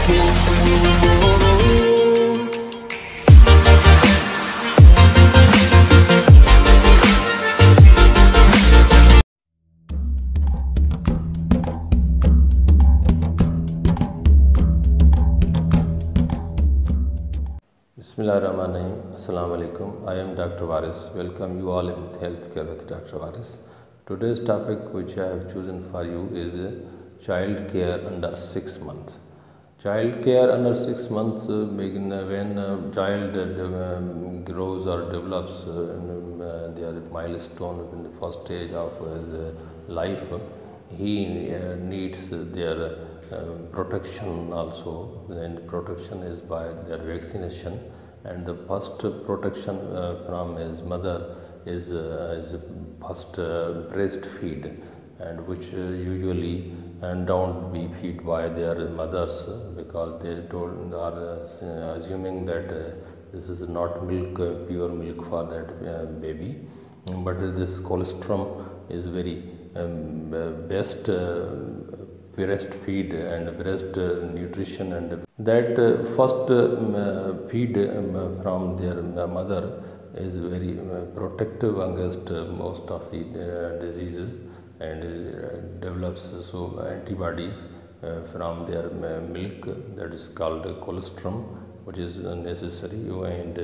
Bismillahirrahmanirrahim. Assalamu alaikum. I am Dr. Waris. Welcome you all in Healthcare with Dr. Waris. Today's topic which I have chosen for you is child care under 6 months. Child care under 6 months begin when a child grows or develops their milestone in the first stage of his life. He needs their protection also, and protection is by their vaccination, and the first protection from his mother is first breastfeed, and which usually don't be feed by their mothers because they are assuming that this is not milk, pure milk for that baby, but this colostrum is very best breastfeed and breast nutrition, and that first feed from their mother is very protective against most of the diseases, and develops so antibodies from their milk, that is called colostrum, which is necessary, and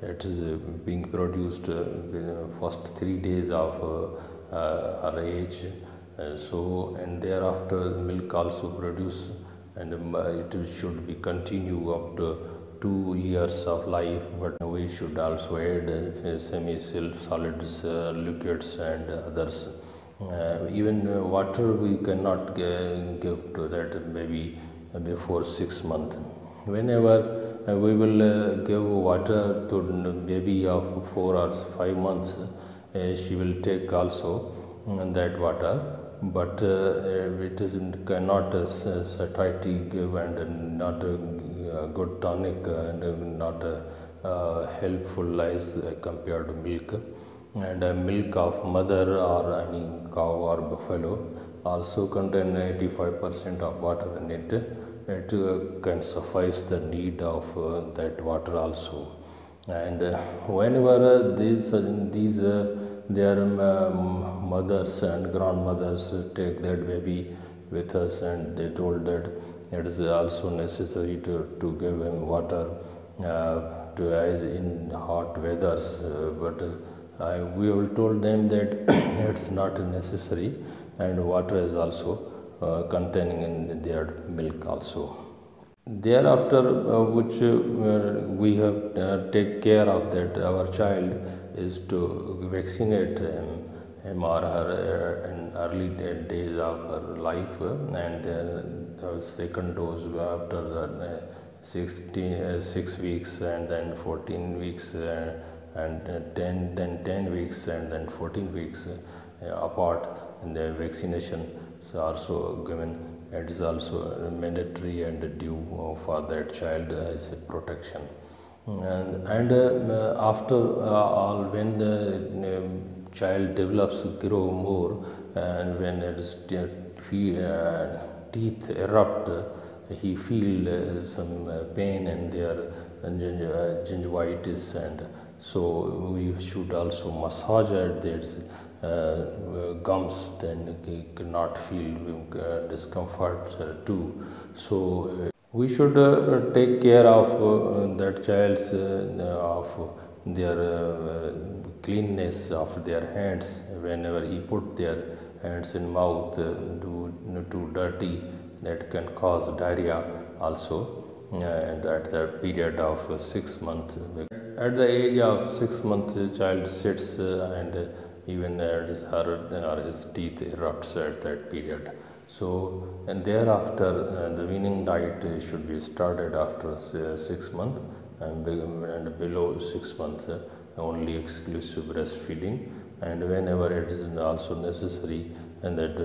it is being produced first 3 days of her age. And thereafter milk also produce, and it should be continue up to 2 years of life, but we should also add semi-solids, liquids and others. Even water we cannot give to that baby before 6 months. Whenever we will give water to baby of 4 or 5 months, she will take also that water, but it is cannot satiety give, and not a good tonic, and not helpful as compared to milk. And milk of mother or any cow or buffalo also contain 85% of water in it. It can suffice the need of that water also. And whenever these their mothers and grandmothers take that baby with us, and they told that it is also necessary to give him water in hot weathers, but we have told them that it's not necessary, and water is also containing in their milk also. Thereafter, which we have take care of that our child is to vaccinate him or her in early days of her life, and then the second dose after 6 weeks, and then 14 weeks, and 10 weeks, and then 14 weeks apart, and the vaccination is also given. It is also mandatory and due for that child as a protection. And after all, when the child develops, grow more, and when its teeth erupt, he feel some pain in their gingivitis, and so we should also massage at their gums, then he cannot feel discomfort too. So we should take care of that child's of their cleanness of their hands. Whenever he put their hands in mouth too dirty, that can cause diarrhea also, and at the period of 6 months. At the age of 6 months, the child sits and even his teeth erupts at that period. So, and thereafter the weaning diet should be started after 6 months, and below 6 months only exclusive breastfeeding, and whenever it is also necessary, and that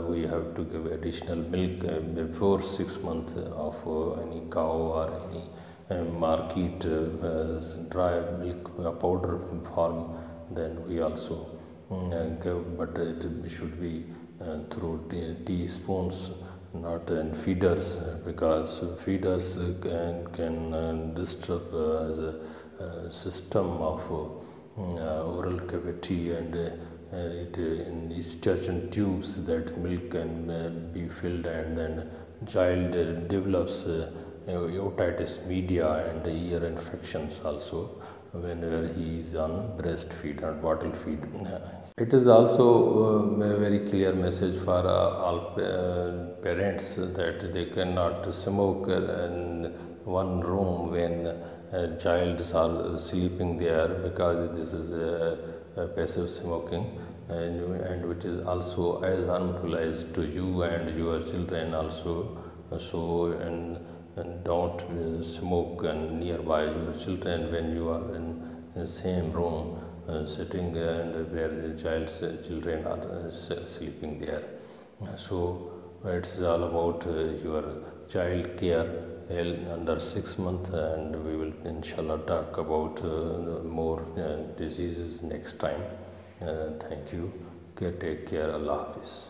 we have to give additional milk before 6 months of any cow or any market dry milk powder form, then we also give, but it should be through teaspoons not in feeders, because feeders can disturb the system of oral cavity, and it in estrogen tubes that milk can be filled, and then child develops otitis media and ear infections also whenever he is on breastfeed or bottle feed. It is also a very clear message for all parents that they cannot smoke in one room when a child is all sleeping there, because this is passive smoking, and which is also as harmful as to you and your children also. So and don't smoke nearby your children when you are in the same room sitting and where the child's children are sleeping there. So it's all about your child care under 6 months, and we will inshallah talk about more diseases next time. Thank you. Take care. Allah Hafiz.